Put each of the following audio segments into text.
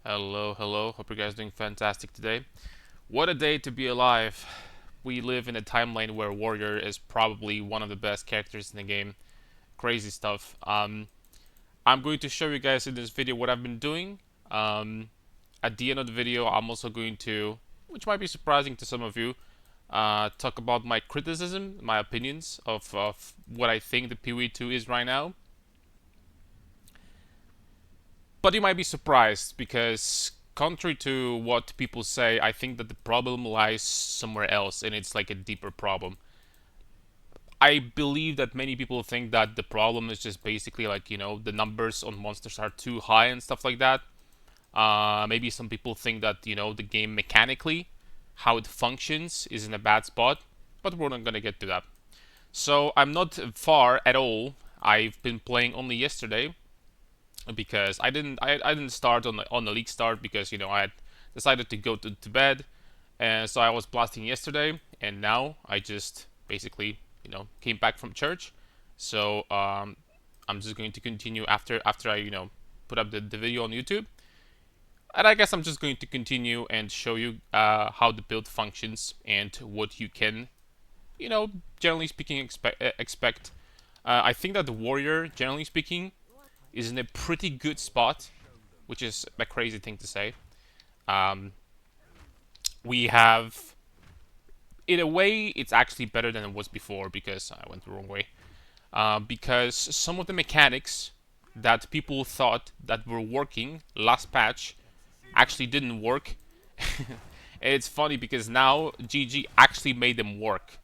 Hello, hello. Hope you guys are doing fantastic today. What a day to be alive. We live in a timeline where Warrior is probably one of the best characters in the game. Crazy stuff. I'm going to show you guys in this video what I've been doing. At the end of the video, I'm also going to, which might be surprising to some of you, talk about my criticism, my opinions of what I think the PoE2 is right now. But you might be surprised because, contrary to what people say, I think that the problem lies somewhere else and it's like a deeper problem. I believe that many people think that the problem is just basically like, the numbers on monsters are too high and stuff like that. Maybe some people think that, the game mechanically, how it functions, is in a bad spot, but we're not gonna get to that. So I'm not far at all. I've been playing only yesterday, because I didn't start on the league start because I had decided to go to bed, and so I was blasting yesterday, and now I just basically came back from church, so I'm just going to continue after I put up the video on YouTube, and I guess I'm just going to continue and show you how the build functions and what you can you know generally speaking expect. I think that the warrior, generally speaking, is in a pretty good spot, which is a crazy thing to say. Um, we have, in a way, it's actually better than it was before because I went the wrong way. Because some of the mechanics that people thought that were working last patch actually didn't work. And it's funny because now GG actually made them work.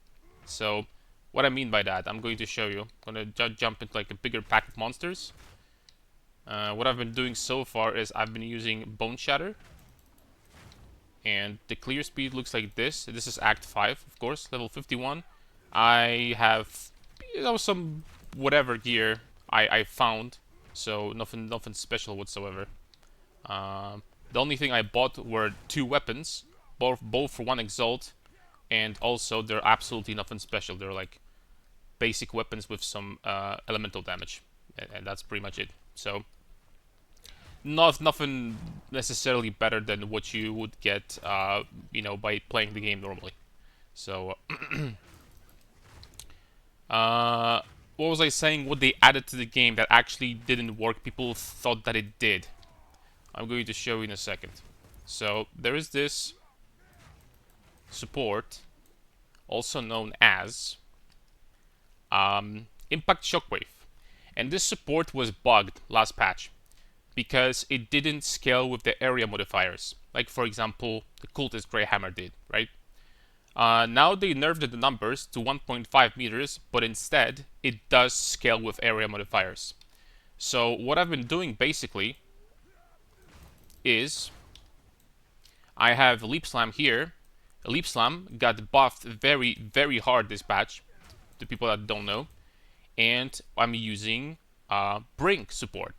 So, what I mean by that, I'm going to show you. I'm gonna jump into like a bigger pack of monsters. What I've been doing so far is I've been using Bone Shatter, and the clear speed looks like this. This is Act 5, of course, level 51. I have, some whatever gear I found, so nothing special whatsoever. The only thing I bought were two weapons, both for one exalt, and also they're absolutely nothing special. They're like basic weapons with some elemental damage, and that's pretty much it. So nothing necessarily better than what you would get, by playing the game normally. So, uh, what was I saying? What they added to the game that actually didn't work? People thought that it did. I'm going to show you in a second. So there is this support, also known as Impact Shockwave, and this support was bugged last patch because it didn't scale with the area modifiers. Like, for example, the Cultist Greyhammer did, right? Now they nerfed the numbers to 1.5 meters, but instead it does scale with area modifiers. So what I've been doing basically is I have Leap Slam here. Leap Slam got buffed very, very hard this patch, to people that don't know, and I'm using Brink support.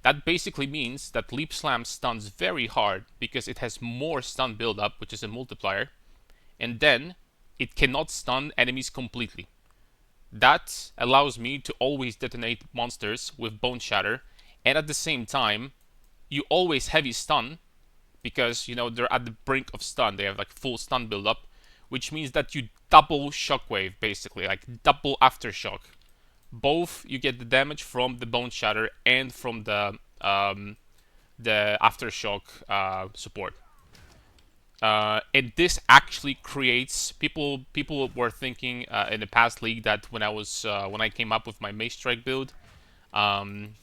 That basically means that Leap Slam stuns very hard because it has more stun buildup, which is a multiplier, and then it cannot stun enemies completely. That allows me to always detonate monsters with Bone Shatter, and at the same time, you always heavy stun because they're at the brink of stun. They have like full stun buildup, which means that you double shockwave basically, like double aftershock. Both you get the damage from the Bone Shatter and from the aftershock support. And this actually creates people. People were thinking in the past league that when I came up with my Mace Strike build, um,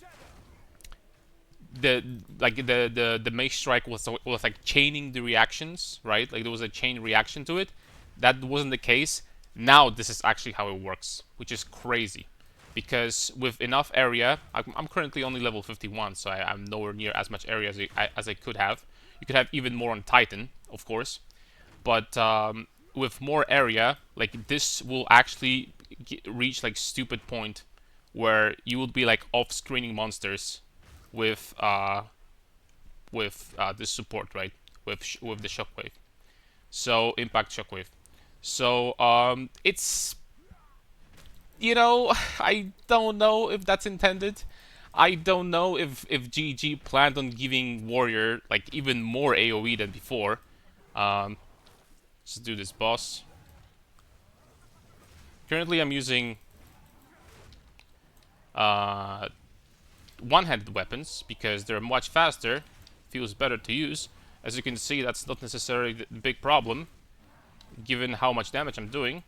the Mace Strike was like chaining the reactions, right? Like there was a chain reaction to it. That wasn't the case. Now this is actually how it works, which is crazy. Because with enough area, I'm currently only level 51, so I'm nowhere near as much area as I could have. You could have even more on Titan, of course, but with more area, like this will actually reach like stupid point where you will be like off screening monsters with this support, right? With the shockwave, so impact shockwave. So it's I don't know if that's intended. I don't know if GG planned on giving Warrior like even more AoE than before. Um, let's do this boss. Currently, I'm using uh, one-handed weapons because they're much faster, feels better to use. As you can see, that's not necessarily the big problem, given how much damage I'm doing.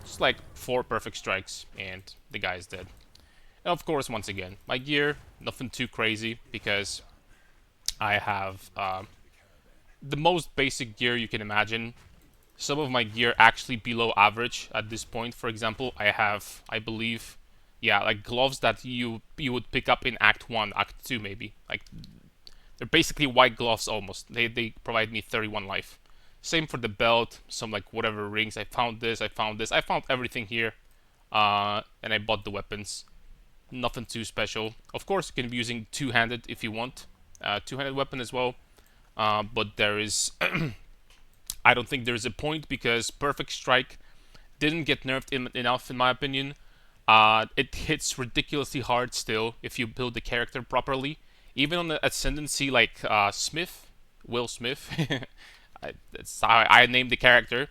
Just like 4 perfect strikes, and the guy is dead. And of course, once again, my gear, nothing too crazy, because I have the most basic gear you can imagine. Some of my gear actually below average at this point. For example, I have, I believe, yeah, like gloves that you would pick up in Act 1, Act 2 maybe. Like, they're basically white gloves almost. They provide me 31 life. Same for the belt, some like whatever rings. I found this, I found this. I found everything here. And I bought the weapons. Nothing too special. Of course, you can be using two-handed if you want. Two-handed weapon as well. But there is... I don't think there's a point because Perfect Strike didn't get nerfed enough in my opinion. It hits ridiculously hard still if you build the character properly. Even on the ascendancy like Smith, Will Smith, that's how I named the character.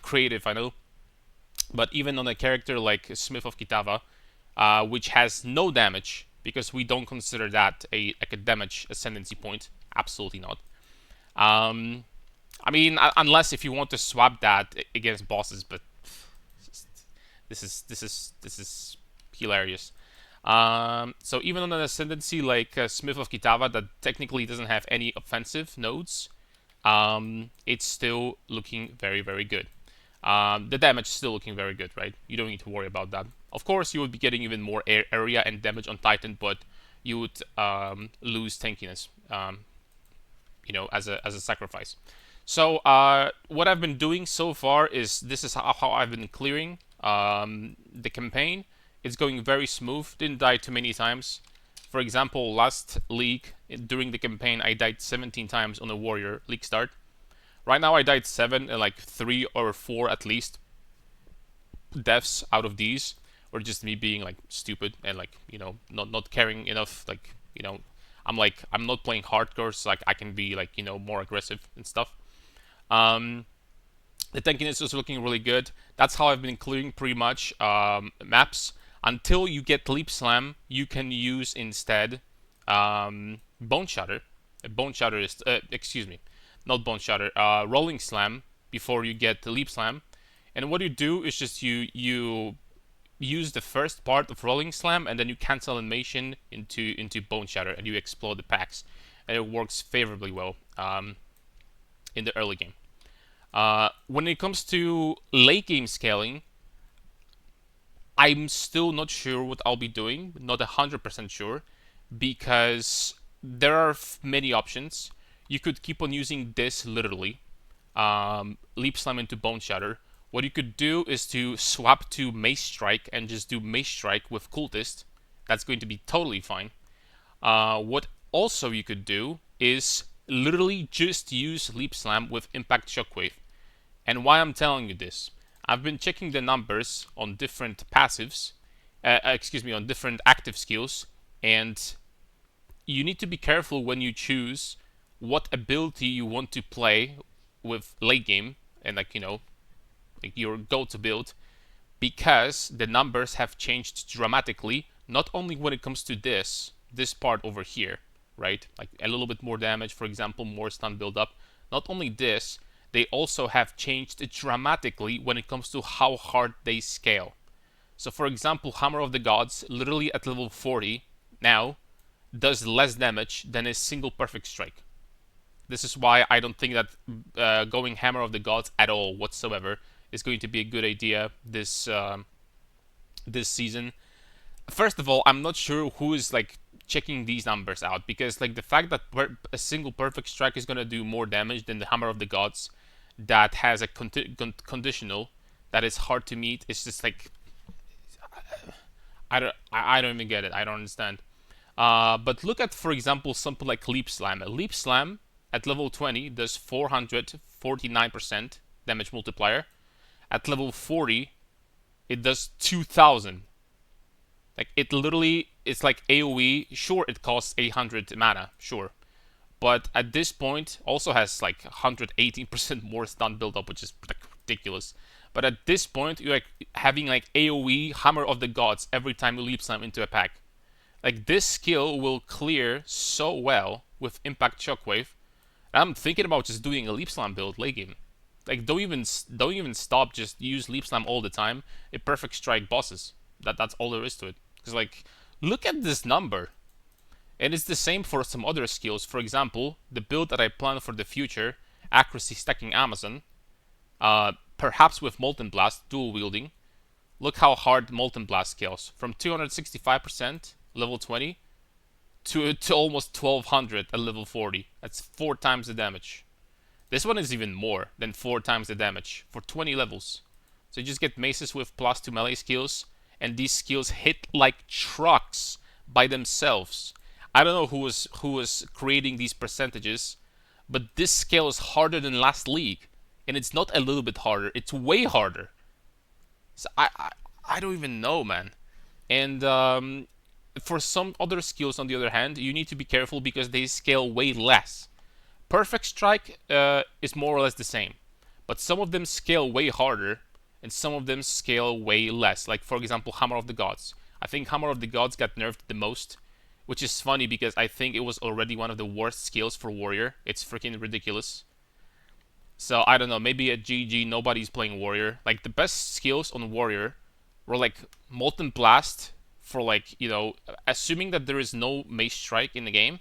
Creative, I know. But even on a character like Smith of Kitava, which has no damage, because we don't consider that like a damage ascendancy point. Absolutely not. Um, I mean, unless if you want to swap that against bosses, but this is hilarious. So even on an ascendancy like Smith of Kitava that technically doesn't have any offensive nodes, it's still looking very good. The damage is still looking very good, right? You don't need to worry about that. Of course, you would be getting even more area and damage on Titan, but you would lose tankiness, as a sacrifice. So what I've been doing so far is this is how I've been clearing the campaign. It's going very smooth. Didn't die too many times. For example, last league during the campaign, I died 17 times on a warrior league start. Right now, I died 7 and like 3 or 4 at least deaths out of these, or just me being like stupid and like not caring enough. Like I'm not playing hardcore, so like I can be like more aggressive and stuff. Um, the tankiness is looking really good. That's how I've been clearing pretty much maps. Until you get Leap Slam, you can use instead Bone Shatter. Bone Shatter is, excuse me, not Bone Shatter, Rolling Slam before you get the Leap Slam. And what you do is just you use the first part of Rolling Slam and then you cancel animation into Bone Shatter and you explode the packs. And it works favorably well in the early game. When it comes to late game scaling, I'm still not sure what I'll be doing, not 100% sure, because there are many options. You could keep on using this literally, Leap Slam into Bone Shatter. What you could do is to swap to Mace Strike and just do Mace Strike with Cultist. That's going to be totally fine. What also you could do is literally just use Leap Slam with Impact Shockwave. And why I'm telling you this, I've been checking the numbers on different passives, on different active skills, and you need to be careful when you choose what ability you want to play with late game and like your go-to build, because the numbers have changed dramatically. Not only when it comes to this part over here, right? Like a little bit more damage, for example, more stun build up. Not only this, they also have changed dramatically when it comes to how hard they scale. So for example, Hammer of the Gods, literally at level 40 now, does less damage than a single perfect strike. This is why I don't think that going Hammer of the Gods at all whatsoever is going to be a good idea this season. First of all, I'm not sure who is like checking these numbers out, because like the fact that a single perfect strike is going to do more damage than the Hammer of the Gods that has a conditional that is hard to meet, it's just like I don't even get it. I don't understand. But look at, for example, something like Leap Slam. A Leap Slam at level 20 does 449% damage multiplier. At level 40, it does 2000. Like it literally, it's like AOE. Sure, it costs 800 mana, sure, but at this point also has like 118% more stun buildup, which is like ridiculous. But at this point, you're like having like AOE Hammer of the Gods every time you leap slam into a pack. Like this skill will clear so well with Impact Shockwave. I'm thinking about just doing a leap slam build late game. Like don't even stop. Just use leap slam all the time. It perfect strike bosses. That's all there is to it. Because like look at this number. And it's the same for some other skills. For example, the build that I plan for the future, accuracy stacking Amazon, perhaps with Molten Blast dual wielding. Look how hard Molten Blast scales from 265% level 20 to almost 1200 at level 40. That's 4 times the damage. This one is even more than 4 times the damage for 20 levels. So you just get maces with +2 melee skills, and these skills hit like trucks by themselves. I don't know who was creating these percentages, but this scale is harder than last league, and it's not a little bit harder; it's way harder. So I don't even know, man. And for some other skills, on the other hand, you need to be careful because they scale way less. Perfect Strike is more or less the same, but some of them scale way harder, and some of them scale way less. Like for example, Hammer of the Gods. I think Hammer of the Gods got nerfed the most, which is funny because I think it was already one of the worst skills for Warrior. It's freaking ridiculous. So I don't know, maybe at GG nobody's playing Warrior. Like the best skills on Warrior were like Molten Blast for like, assuming that there is no Mace Strike in the game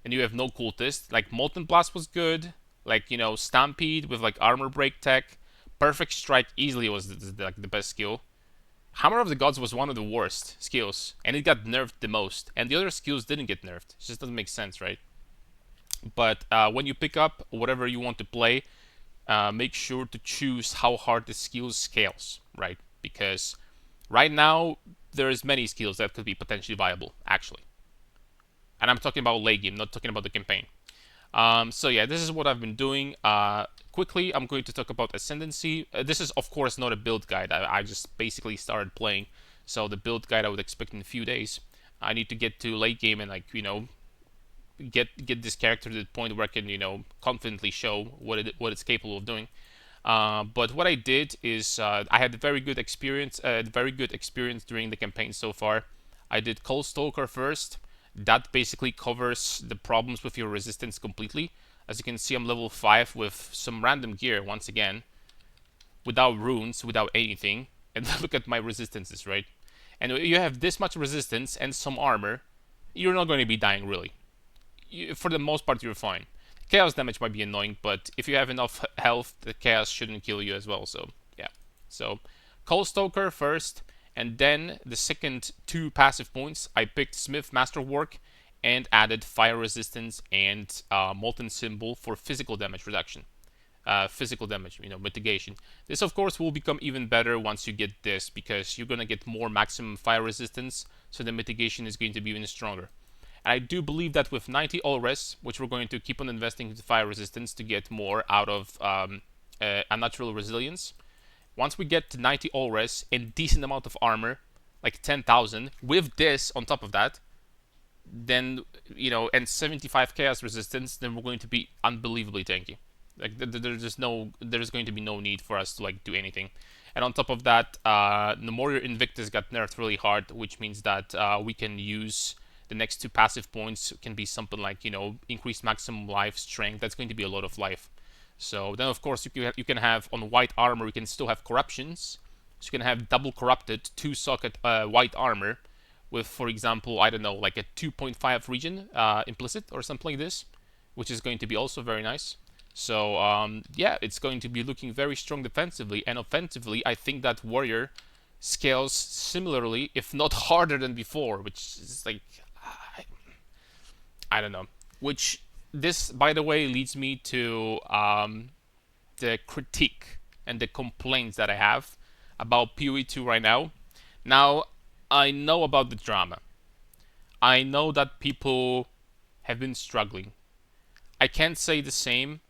and you have no cultist, like Molten Blast was good. Like, Stampede with like armor break tech. Perfect Strike easily was like the best skill. Hammer of the Gods was one of the worst skills, and it got nerfed the most, and the other skills didn't get nerfed. It just doesn't make sense, right? But when you pick up whatever you want to play, make sure to choose how hard the skill scales, right? Because right now there's many skills that could be potentially viable, actually. And I'm talking about late game, not talking about the campaign. So yeah, this is what I've been doing. Quickly, I'm going to talk about Ascendancy. This is of course not a build guide. I just basically started playing, so the build guide I would expect in a few days. I need to get to late game and get this character to the point where I can confidently show what it's capable of doing. But what I did is I had a very good experience during the campaign so far. I did Cold Stalker first. That basically covers the problems with your resistance completely. As you can see, I'm level 5 with some random gear once again, without runes, without anything. And look at my resistances, right? And you have this much resistance and some armor, you're not going to be dying really. For the most part, you're fine. Chaos damage might be annoying, but if you have enough health, the chaos shouldn't kill you as well. So yeah. So Cold Stalker first, and then the second 2 passive points, I picked Smith Masterwork and added fire resistance and Molten Symbol for physical damage reduction. Physical damage, mitigation. This, of course, will become even better once you get this, because you're going to get more maximum fire resistance, so the mitigation is going to be even stronger. And I do believe that with 90 all res, which we're going to keep on investing into fire resistance to get more out of unnatural resilience, once we get to 90 all res and decent amount of armor, like 10,000, with this on top of that, then, and 75 chaos resistance, then we're going to be unbelievably tanky. Like there's going to be no need for us to like do anything. And on top of that, Nemoria Invictus got nerfed really hard, which means that we can use the next 2 passive points can be something like increased maximum life, strength. That's going to be a lot of life. So then of course you can have on white armor, you can still have corruptions. So you can have double corrupted 2 socket white armor with, for example, I don't know, like a 2.5 regen implicit or something like this, which is going to be also very nice. So yeah, it's going to be looking very strong defensively, and offensively I think that Warrior scales similarly, if not harder than before, which is like, I don't know. Which, this, by the way, leads me to the critique and the complaints that I have about PoE 2 right now. Now, I know about the drama. I know that people have been struggling. I can't say the same,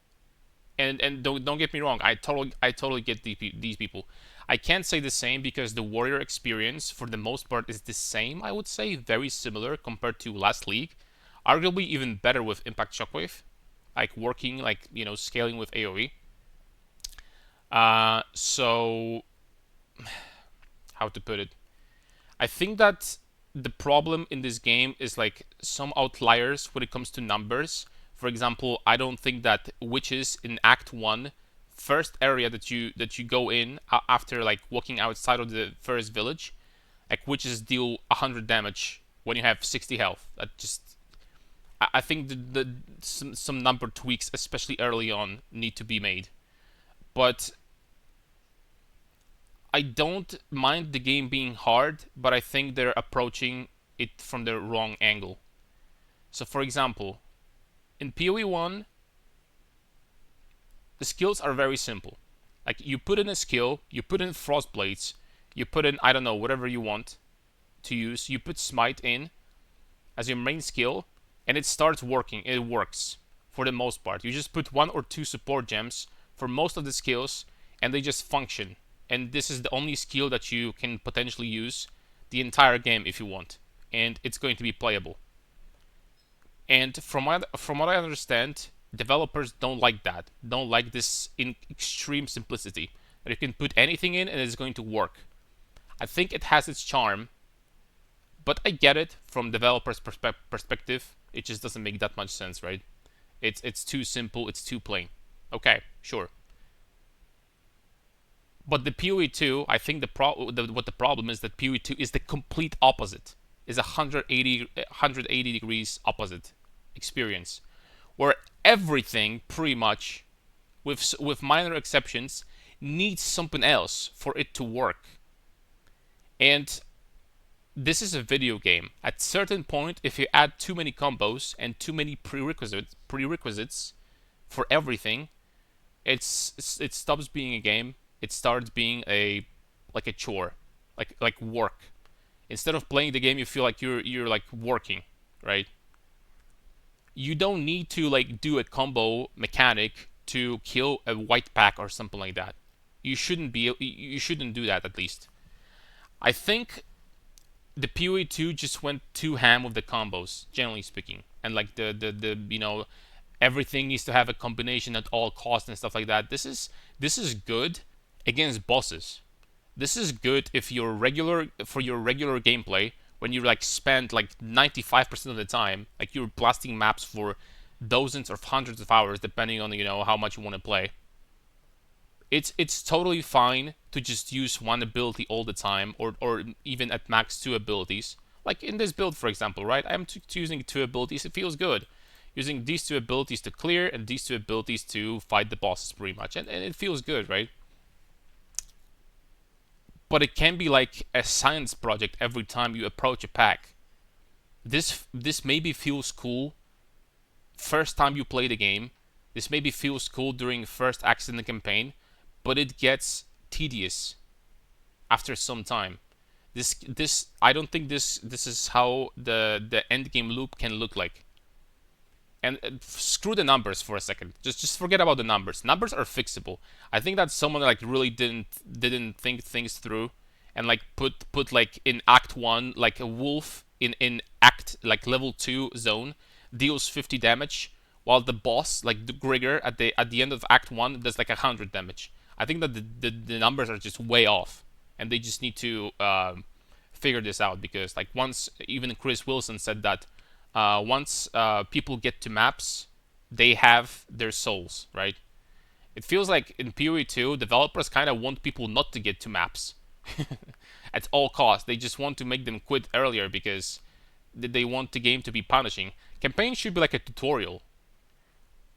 and don't get me wrong. I totally get these people. I can't say the same because the warrior experience, for the most part, is the same. I would say very similar compared to last league, arguably even better with impact shockwave, like working like scaling with AOE. So how to put it? I think that the problem in this game is like some outliers when it comes to numbers. For example, I don't think that witches in Act 1, first area that you go in after like walking outside of the first village, like witches deal 100 damage when you have 60 health. That just I think some number tweaks, especially early on, need to be made. But I don't mind the game being hard, but I think they're approaching it from the wrong angle. So, for example, in PoE 1, the skills are very simple. Like, you put in a skill, you put in Frost Blades, you put in, I don't know, whatever you want to use, you put Smite in as your main skill, and it starts working. It works for the most part. You just put 1 or 2 support gems for most of the skills, and they just function. And this is the only skill that you can potentially use the entire game if you want, and it's going to be playable. And from what I understand, developers don't like that. Don't like this in extreme simplicity that you can put anything in and it's going to work. I think it has its charm, but I get it from developers' perspective. It just doesn't make that much sense, right? It's too simple. It's too plain. Okay, sure. But the PoE 2, I think what the problem is that PoE 2 is the complete opposite. Is 180 degrees opposite experience, where everything pretty much, with minor exceptions, needs something else for it to work. And this is a video game. At certain point, if you add too many combos and too many prerequisites for everything, it stops being a game. It starts being a chore, like work. Instead of playing the game, you feel like you're like working, right? You don't need to like do a combo mechanic to kill a white pack or something like that. You shouldn't do that, at least. I think the PoE 2 just went too ham with the combos, generally speaking, and like the everything needs to have a combination at all costs and stuff like that. This is good against bosses. This is good if you're regular for your regular gameplay, when you like spend like 95% of the time like you're blasting maps for dozens or hundreds of hours, depending on how much you want to play. It's totally fine to just use one ability all the time, or even at max 2 abilities. Like in this build, for example, right? I'm using 2 abilities. It feels good. Using these 2 abilities to clear and these 2 abilities to fight the bosses, pretty much, and it feels good, right? But it can be like a science project every time you approach a pack. This maybe feels cool first time you play the game. This maybe feels cool during first acts in the campaign, but it gets tedious after some time. This I don't think this is how the end game loop can look like. And screw the numbers for a second. Just forget about the numbers. Numbers are fixable. I think that someone like really didn't think things through, and like put like in Act 1, like a wolf in Act like level 2 zone deals 50 damage, while the boss like the Grigger at the end of Act 1 does like 100 damage. I think that the numbers are just way off, and they just need to figure this out, because like once even Chris Wilson said that once people get to maps, they have their souls, right? It feels like in PoE 2, developers kind of want people not to get to maps at all costs. They just want to make them quit earlier because they want the game to be punishing. Campaign should be like a tutorial.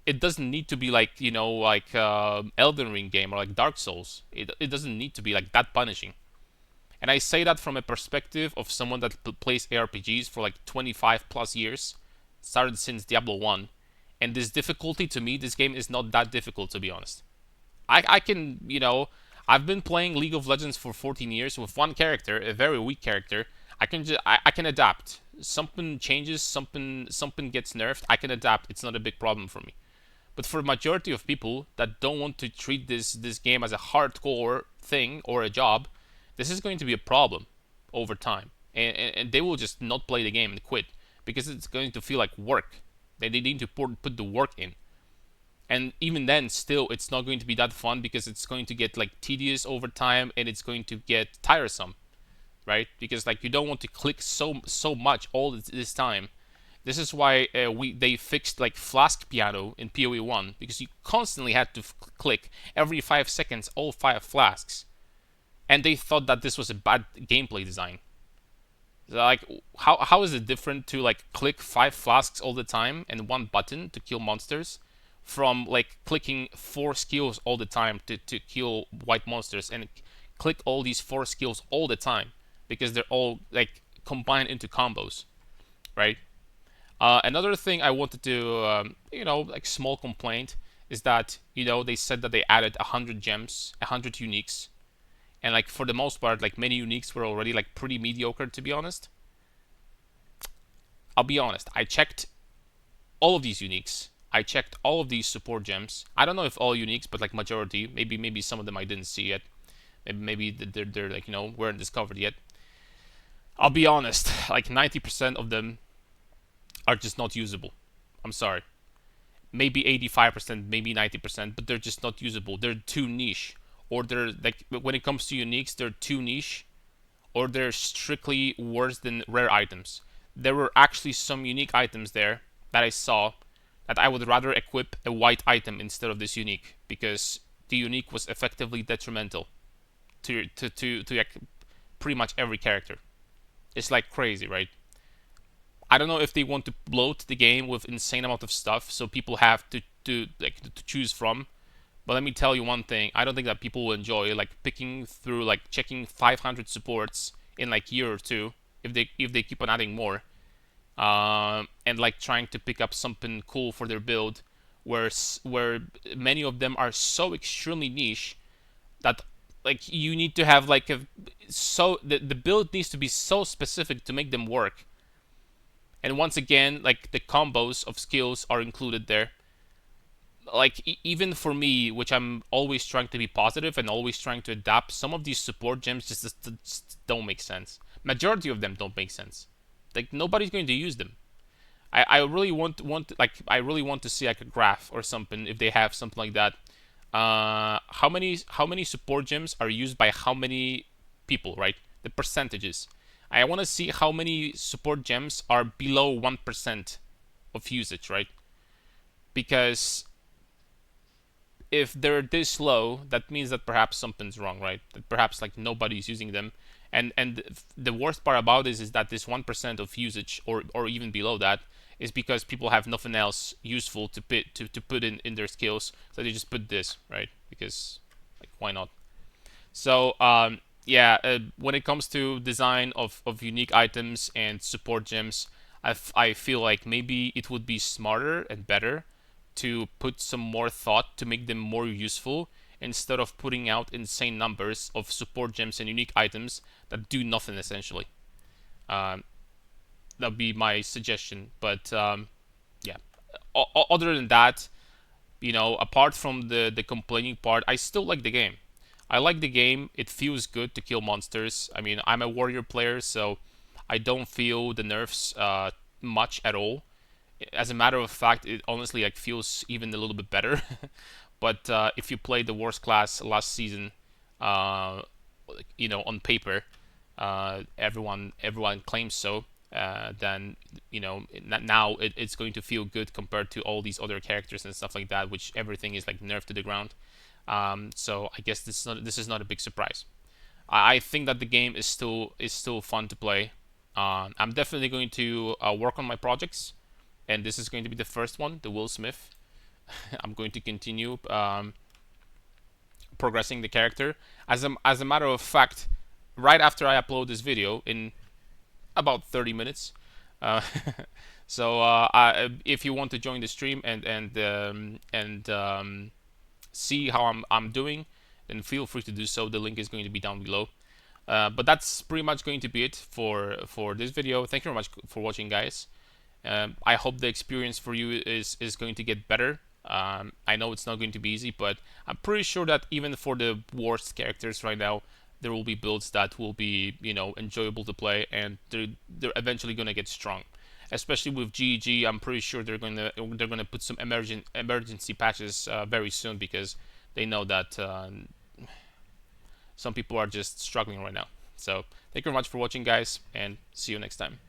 It doesn't need to be like like Elden Ring game or like Dark Souls. It doesn't need to be like that punishing. And I say that from a perspective of someone that plays ARPGs for like 25 plus years, started since Diablo 1. And this difficulty, to me, this game is not that difficult, to be honest. I can, I've been playing League of Legends for 14 years with one character, a very weak character. I can adapt. Something changes, something gets nerfed, I can adapt. It's not a big problem for me. But for the majority of people that don't want to treat this game as a hardcore thing or a job, this is going to be a problem over time, and they will just not play the game and quit because it's going to feel like work. They need to put the work in, and even then, still, it's not going to be that fun because it's going to get like tedious over time and it's going to get tiresome, right? Because like you don't want to click so much all this time. This is why they fixed like flask piano in PoE 1 because you constantly had to click every 5 seconds all 5 flasks, and they thought that this was a bad gameplay design. Like, how is it different to like click 5 flasks all the time and one button to kill monsters, from like clicking 4 skills all the time to kill white monsters, and click all these 4 skills all the time because they're all like combined into combos, right? Another thing I wanted to, like small complaint is that they said that they added 100 gems, 100 uniques, and like for the most part, like many uniques were already like pretty mediocre, to be honest. I'll be honest. I checked all of these uniques. I checked all of these support gems. I don't know if all uniques, but like majority. Maybe some of them I didn't see yet. Maybe they're like weren't discovered yet. I'll be honest. Like 90% of them are just not usable. I'm sorry. Maybe 85%, maybe 90%, but they're just not usable. They're too niche, or they're like when it comes to uniques, they're too niche, or they're strictly worse than rare items. There were actually some unique items there that I saw that I would rather equip a white item instead of this unique, because the unique was effectively detrimental to like pretty much every character. It's like crazy, right? I don't know if they want to bloat the game with insane amount of stuff so people have to choose from. But let me tell you one thing: I don't think that people will enjoy like picking through like checking 500 supports in like year or two if they keep on adding more, and like trying to pick up something cool for their build, where many of them are so extremely niche that like you need to have like the build needs to be so specific to make them work. And once again, like the combos of skills are included there. Like even for me, which I'm always trying to be positive and always trying to adapt, some of these support gems just don't make sense. Majority of them don't make sense. Like nobody's going to use them. I really I really want to see like a graph or something if they have something like that. How many support gems are used by how many people, right? The percentages. I want to see how many support gems are below 1% of usage, right? Because if they're this low, that means that perhaps something's wrong, right? That perhaps like nobody's using them. And the worst part about this is that this 1% of usage, or even below that, is because people have nothing else useful to put in their skills, so they just put this, right? Because like why not? So yeah, when it comes to design of unique items and support gems, I feel like maybe it would be smarter and better to put some more thought to make them more useful, instead of putting out insane numbers of support gems and unique items that do nothing essentially. Um, that'd be my suggestion. But yeah, other than that, apart from the complaining part, I still like the game. I like the game. It feels good to kill monsters. I mean, I'm a warrior player, so I don't feel the nerfs much at all. As a matter of fact, it honestly like feels even a little bit better. But if you played the worst class last season, uh, on paper, everyone claims so. Then now it's going to feel good compared to all these other characters and stuff like that, which everything is like nerfed to the ground. So I guess this is not a big surprise. I think that the game is still fun to play. I'm definitely going to work on my projects, and this is going to be the first one, the Will Smith. I'm going to continue progressing the character. As a matter of fact, right after I upload this video in about 30 minutes. Uh, so if you want to join the stream and see how I'm doing, then feel free to do so. The link is going to be down below. But that's pretty much going to be it for this video. Thank you very much for watching, guys. I hope the experience for you is going to get better. I know it's not going to be easy, but I'm pretty sure that even for the worst characters right now, there will be builds that will be, enjoyable to play, and they're eventually gonna get strong. Especially with GEG, I'm pretty sure they're gonna put some emergency patches very soon, because they know that some people are just struggling right now. So thank you very much for watching, guys, and see you next time.